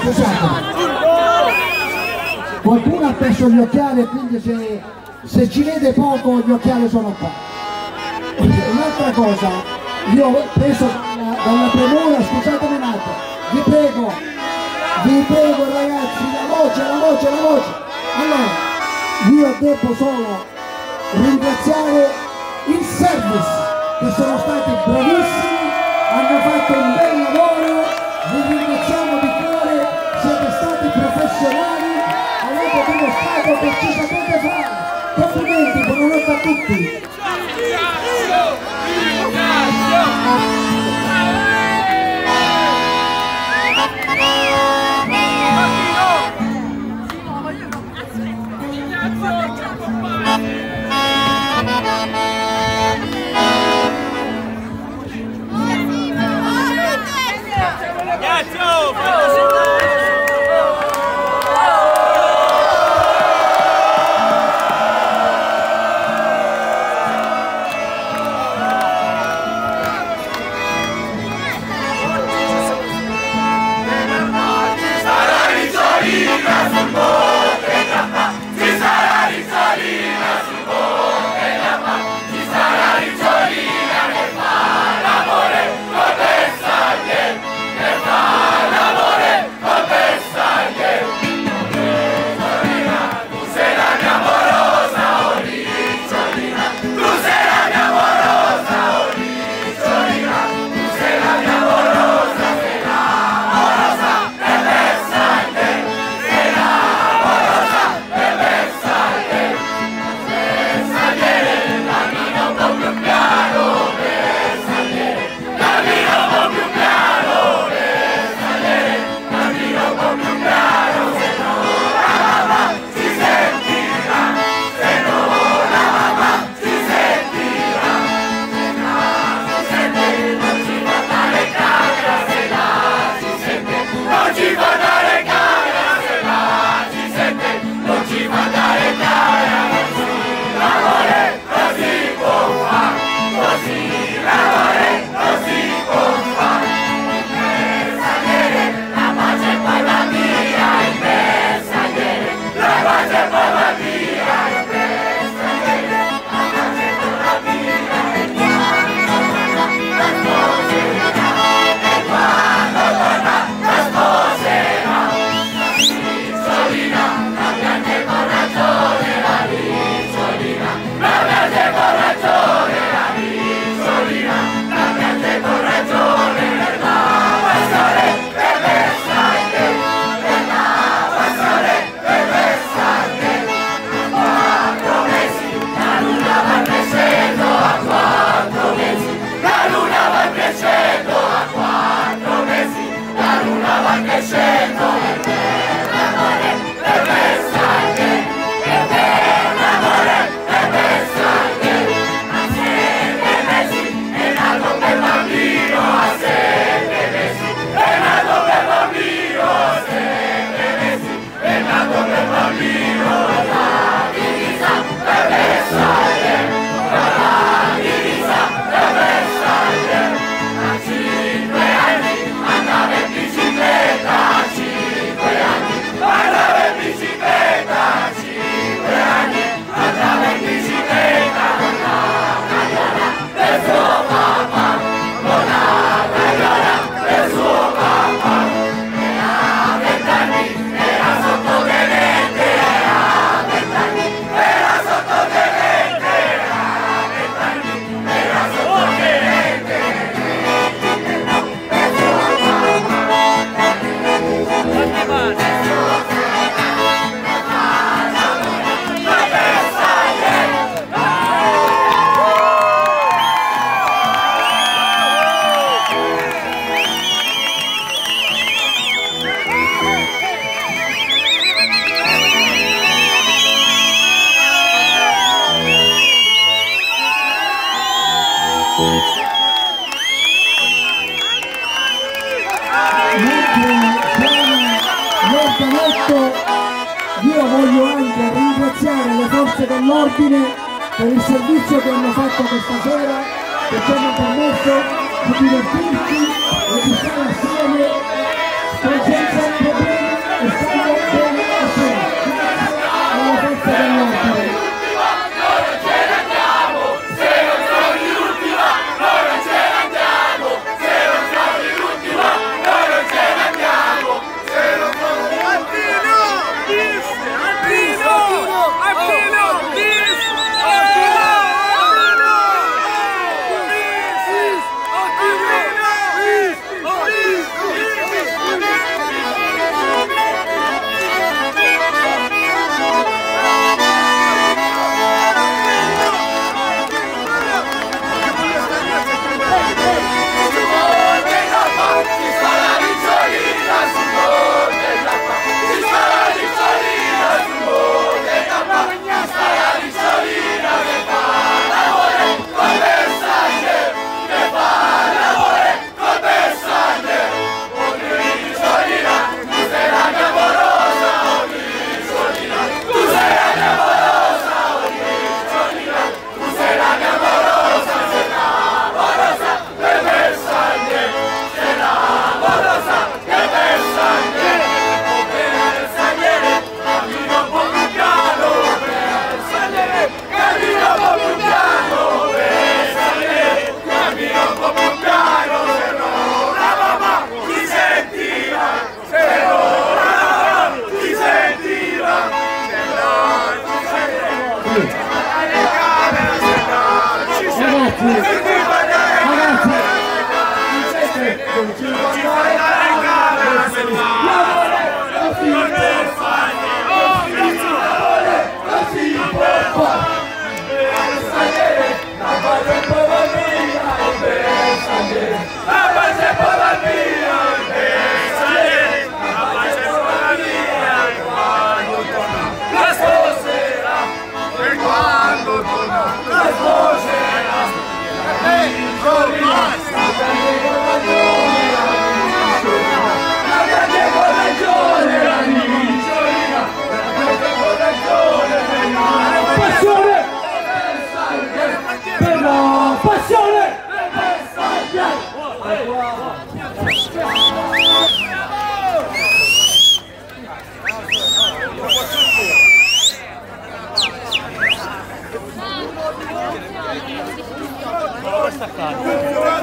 Scusate. Qualcuno ha perso gli occhiali e quindi se ci vede poco gli occhiali sono qua. Un'altra cosa, io ho preso dalla premura, scusatemi un attimo, vi prego ragazzi, la voce. Allora, io devo solo ringraziare il service, che sono stati bravissimi, hanno fatto un bel lavoro, vi ringraziamo di cuore, siete stati professionali, avete dimostrato che ci sapete fare. Complimenti, buonanotte a tutti. Io voglio anche ringraziare le forze dell'ordine per il servizio che hanno fatto questa sera, che ci hanno permesso di divertirci e di stare assieme